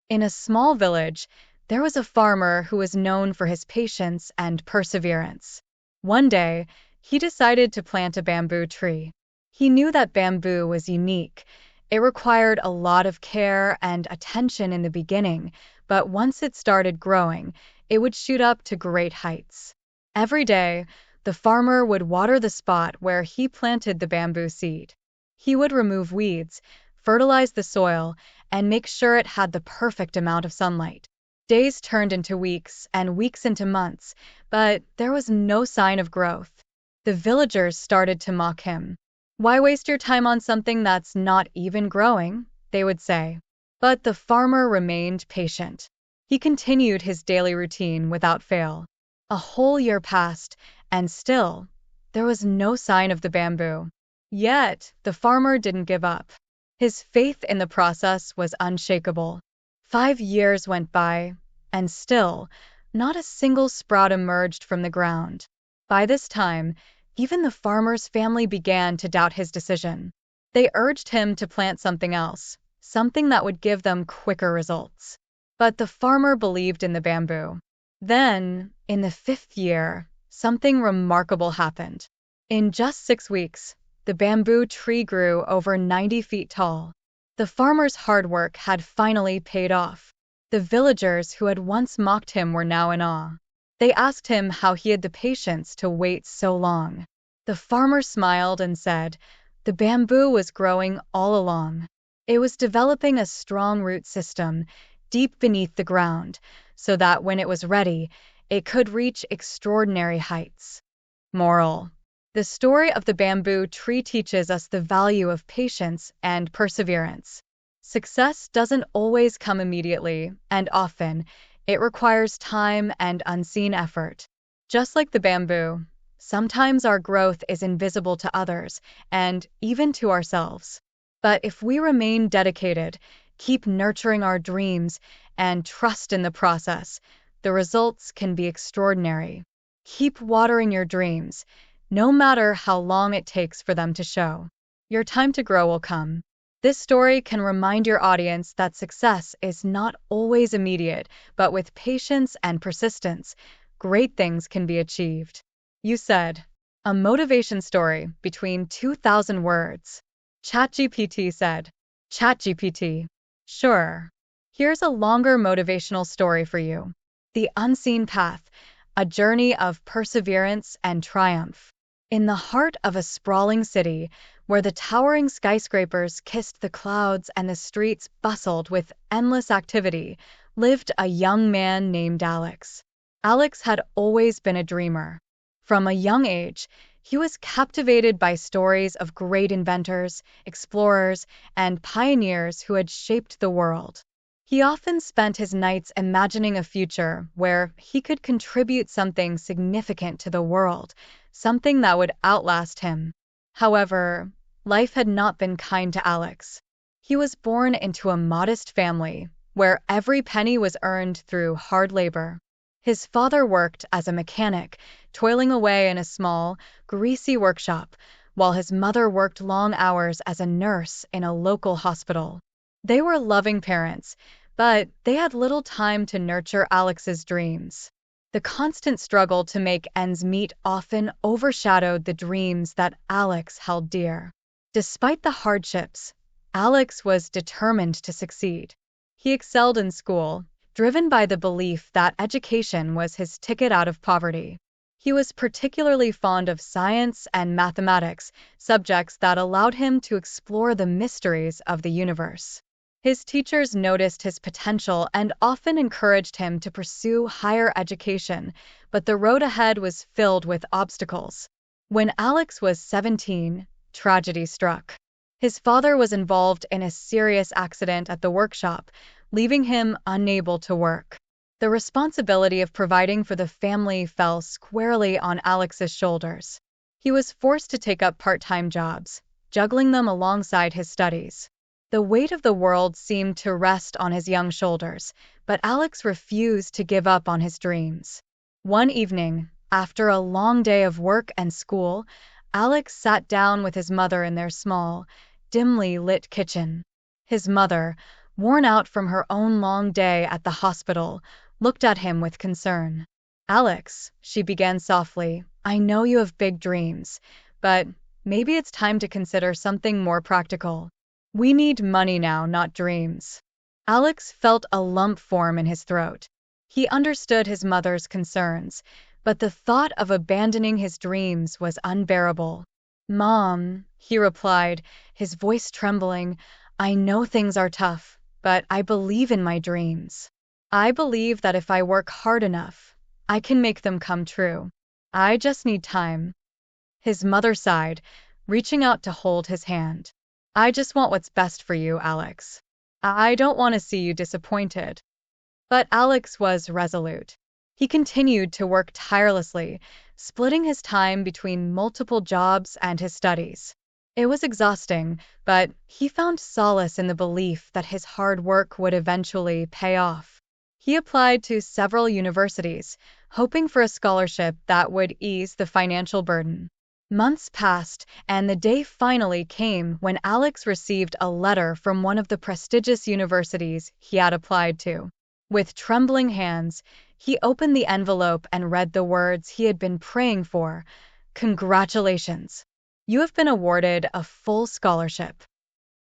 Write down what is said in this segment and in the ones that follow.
In a small village, there was a farmer who was known for his patience and perseverance. One day, he decided to plant a bamboo tree. He knew that bamboo was unique. It required a lot of care and attention in the beginning, but once it started growing, it would shoot up to great heights. Every day, the farmer would water the spot where he planted the bamboo seed. He would remove weeds, fertilize the soil, and make sure it had the perfect amount of sunlight. Days turned into weeks and weeks into months, but there was no sign of growth. The villagers started to mock him. "Why waste your time on something that's not even growing?" they would say. But the farmer remained patient. He continued his daily routine without fail. A whole year passed, and still, there was no sign of the bamboo. Yet, the farmer didn't give up. His faith in the process was unshakable. 5 years went by, and still, not a single sprout emerged from the ground. By this time, even the farmer's family began to doubt his decision. They urged him to plant something else, something that would give them quicker results. But the farmer believed in the bamboo. Then, in the 5th year, something remarkable happened. In just 6 weeks, the bamboo tree grew over 90 feet tall. The farmer's hard work had finally paid off. The villagers who had once mocked him were now in awe. They asked him how he had the patience to wait so long. The farmer smiled and said, "The bamboo was growing all along. It was developing a strong root system deep beneath the ground, so that when it was ready, it could reach extraordinary heights." Moral: the story of the bamboo tree teaches us the value of patience and perseverance. Success doesn't always come immediately, and often, it requires time and unseen effort. Just like the bamboo, sometimes our growth is invisible to others, and even to ourselves. But if we remain dedicated, keep nurturing our dreams, and trust in the process, the results can be extraordinary. Keep watering your dreams, no matter how long it takes for them to show. Your time to grow will come. This story can remind your audience that success is not always immediate, but with patience and persistence, great things can be achieved. You said, a motivation story between 2,000 words. ChatGPT said, ChatGPT. Sure. Here's a longer motivational story for you. The Unseen Path, a journey of perseverance and triumph. In the heart of a sprawling city, where the towering skyscrapers kissed the clouds and the streets bustled with endless activity, lived a young man named Alex. Alex had always been a dreamer. From a young age, he was captivated by stories of great inventors, explorers, and pioneers who had shaped the world. He often spent his nights imagining a future where he could contribute something significant to the world, something that would outlast him. However, life had not been kind to Alex. He was born into a modest family, where every penny was earned through hard labor. His father worked as a mechanic, toiling away in a small, greasy workshop, while his mother worked long hours as a nurse in a local hospital. They were loving parents, but they had little time to nurture Alex's dreams. The constant struggle to make ends meet often overshadowed the dreams that Alex held dear. Despite the hardships, Alex was determined to succeed. He excelled in school, driven by the belief that education was his ticket out of poverty. He was particularly fond of science and mathematics, subjects that allowed him to explore the mysteries of the universe. His teachers noticed his potential and often encouraged him to pursue higher education, but the road ahead was filled with obstacles. When Alex was 17, tragedy struck. His father was involved in a serious accident at the workshop, leaving him unable to work. The responsibility of providing for the family fell squarely on Alex's shoulders. He was forced to take up part-time jobs, juggling them alongside his studies. The weight of the world seemed to rest on his young shoulders, but Alex refused to give up on his dreams. One evening, after a long day of work and school, Alex sat down with his mother in their small, dimly lit kitchen. His mother, worn out from her own long day at the hospital, looked at him with concern. Alex, she began softly, I know you have big dreams, but maybe it's time to consider something more practical. We need money now, not dreams. Alex felt a lump form in his throat. He understood his mother's concerns, but the thought of abandoning his dreams was unbearable. Mom, he replied, his voice trembling, I know things are tough, but I believe in my dreams. I believe that if I work hard enough, I can make them come true. I just need time. His mother sighed, reaching out to hold his hand. I just want what's best for you, Alex. I don't want to see you disappointed. But Alex was resolute. He continued to work tirelessly, splitting his time between multiple jobs and his studies. It was exhausting, but he found solace in the belief that his hard work would eventually pay off. He applied to several universities, hoping for a scholarship that would ease the financial burden. Months passed, and the day finally came when Alex received a letter from one of the prestigious universities he had applied to. With trembling hands, he opened the envelope and read the words he had been praying for. Congratulations! You have been awarded a full scholarship.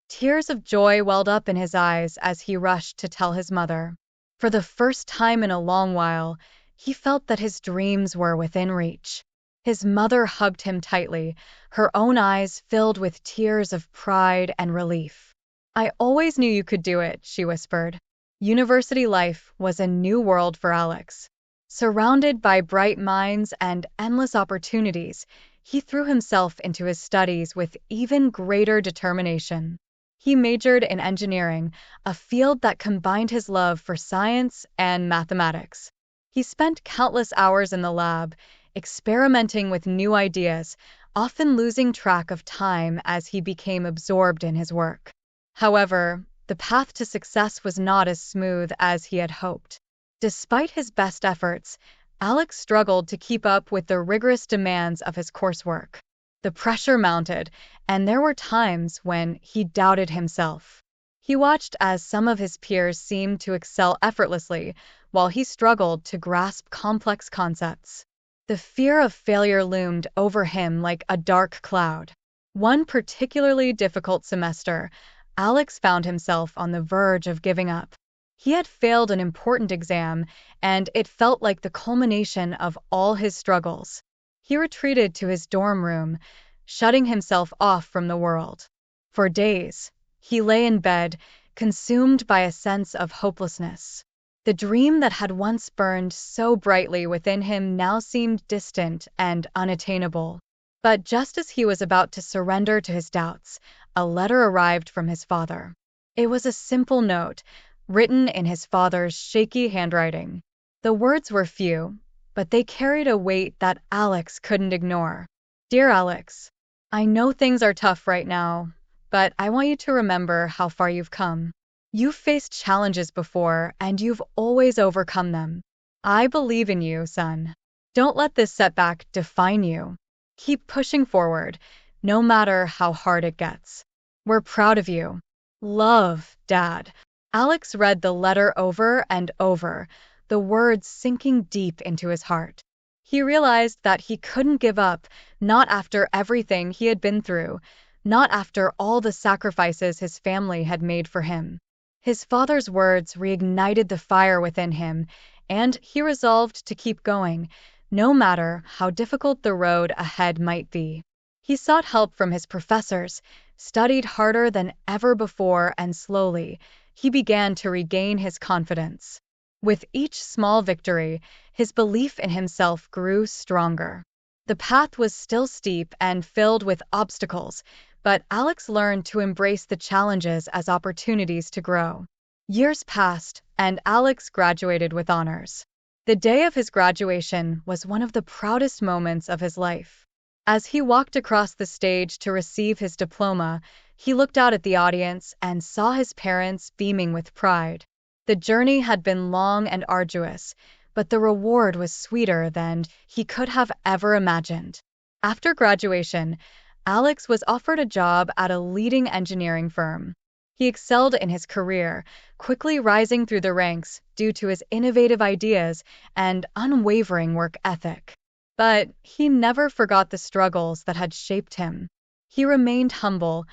Tears of joy welled up in his eyes as he rushed to tell his mother. For the first time in a long while, he felt that his dreams were within reach. His mother hugged him tightly, her own eyes filled with tears of pride and relief. I always knew you could do it, she whispered. University life was a new world for Alex. Surrounded by bright minds and endless opportunities, he threw himself into his studies with even greater determination. He majored in engineering, a field that combined his love for science and mathematics. He spent countless hours in the lab, experimenting with new ideas, often losing track of time as he became absorbed in his work. However, the path to success was not as smooth as he had hoped. Despite his best efforts, Alex struggled to keep up with the rigorous demands of his coursework. The pressure mounted, and there were times when he doubted himself. He watched as some of his peers seemed to excel effortlessly, while he struggled to grasp complex concepts. The fear of failure loomed over him like a dark cloud. One particularly difficult semester, Alex found himself on the verge of giving up. He had failed an important exam, and it felt like the culmination of all his struggles. He retreated to his dorm room, shutting himself off from the world. For days, he lay in bed, consumed by a sense of hopelessness. The dream that had once burned so brightly within him now seemed distant and unattainable. But just as he was about to surrender to his doubts, a letter arrived from his father. It was a simple note, written in his father's shaky handwriting. The words were few, but they carried a weight that Alex couldn't ignore. Dear Alex, I know things are tough right now, but I want you to remember how far you've come. You've faced challenges before, and you've always overcome them. I believe in you, son. Don't let this setback define you. Keep pushing forward, no matter how hard it gets. We're proud of you. Love, Dad. Alex read the letter over and over, the words sinking deep into his heart. He realized that he couldn't give up, not after everything he had been through, not after all the sacrifices his family had made for him. His father's words reignited the fire within him, and he resolved to keep going, no matter how difficult the road ahead might be. He sought help from his professors, studied harder than ever before, and slowly, he began to regain his confidence. With each small victory, his belief in himself grew stronger. The path was still steep and filled with obstacles, but Alex learned to embrace the challenges as opportunities to grow. Years passed, and Alex graduated with honors. The day of his graduation was one of the proudest moments of his life. As he walked across the stage to receive his diploma, he looked out at the audience and saw his parents beaming with pride. The journey had been long and arduous, but the reward was sweeter than he could have ever imagined. After graduation, Alex was offered a job at a leading engineering firm. He excelled in his career, quickly rising through the ranks due to his innovative ideas and unwavering work ethic. But he never forgot the struggles that had shaped him. He remained humble,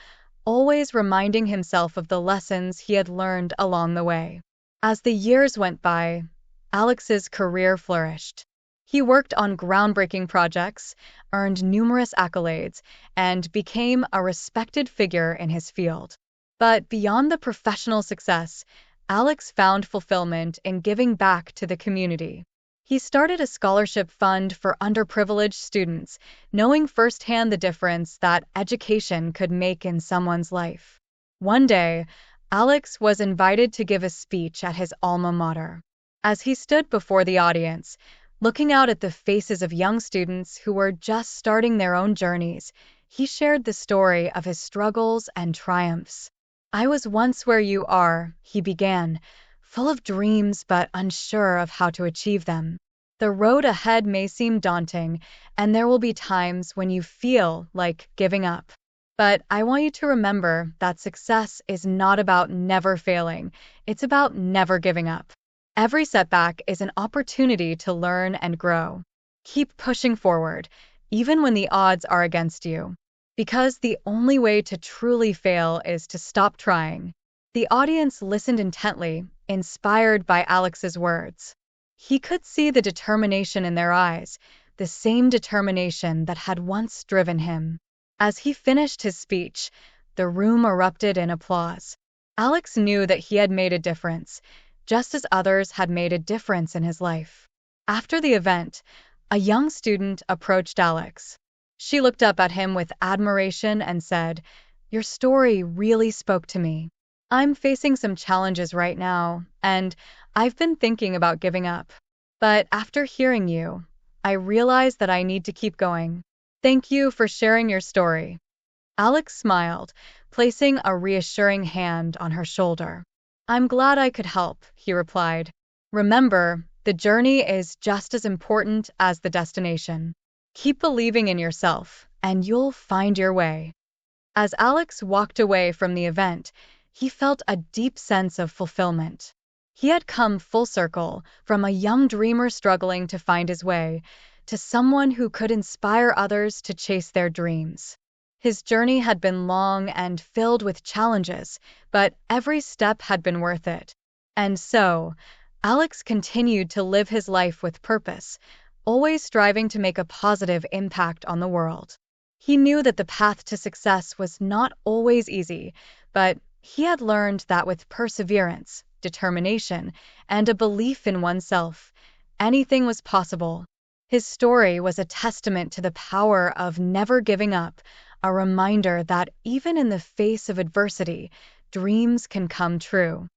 always reminding himself of the lessons he had learned along the way. As the years went by, Alex's career flourished. He worked on groundbreaking projects, earned numerous accolades, and became a respected figure in his field. But beyond the professional success, Alex found fulfillment in giving back to the community. He started a scholarship fund for underprivileged students, knowing firsthand the difference that education could make in someone's life. One day, Alex was invited to give a speech at his alma mater. As he stood before the audience, looking out at the faces of young students who were just starting their own journeys, he shared the story of his struggles and triumphs. "I was once where you are," he began, full of dreams but unsure of how to achieve them. "The road ahead may seem daunting, and there will be times when you feel like giving up. But I want you to remember that success is not about never failing, it's about never giving up. Every setback is an opportunity to learn and grow. Keep pushing forward, even when the odds are against you. Because the only way to truly fail is to stop trying." The audience listened intently, inspired by Alex's words. He could see the determination in their eyes, the same determination that had once driven him. As he finished his speech, the room erupted in applause. Alex knew that he had made a difference, just as others had made a difference in his life. After the event, a young student approached Alex. She looked up at him with admiration and said, "Your story really spoke to me. I'm facing some challenges right now, and I've been thinking about giving up. But after hearing you, I realize that I need to keep going. Thank you for sharing your story." Alex smiled, placing a reassuring hand on her shoulder. "I'm glad I could help," he replied. "Remember, the journey is just as important as the destination. Keep believing in yourself, and you'll find your way." As Alex walked away from the event, he felt a deep sense of fulfillment. He had come full circle, from a young dreamer struggling to find his way, to someone who could inspire others to chase their dreams. His journey had been long and filled with challenges, but every step had been worth it. And so, Alex continued to live his life with purpose, always striving to make a positive impact on the world. He knew that the path to success was not always easy, but he had learned that with perseverance, determination, and a belief in oneself, anything was possible. His story was a testament to the power of never giving up, a reminder that even in the face of adversity, dreams can come true.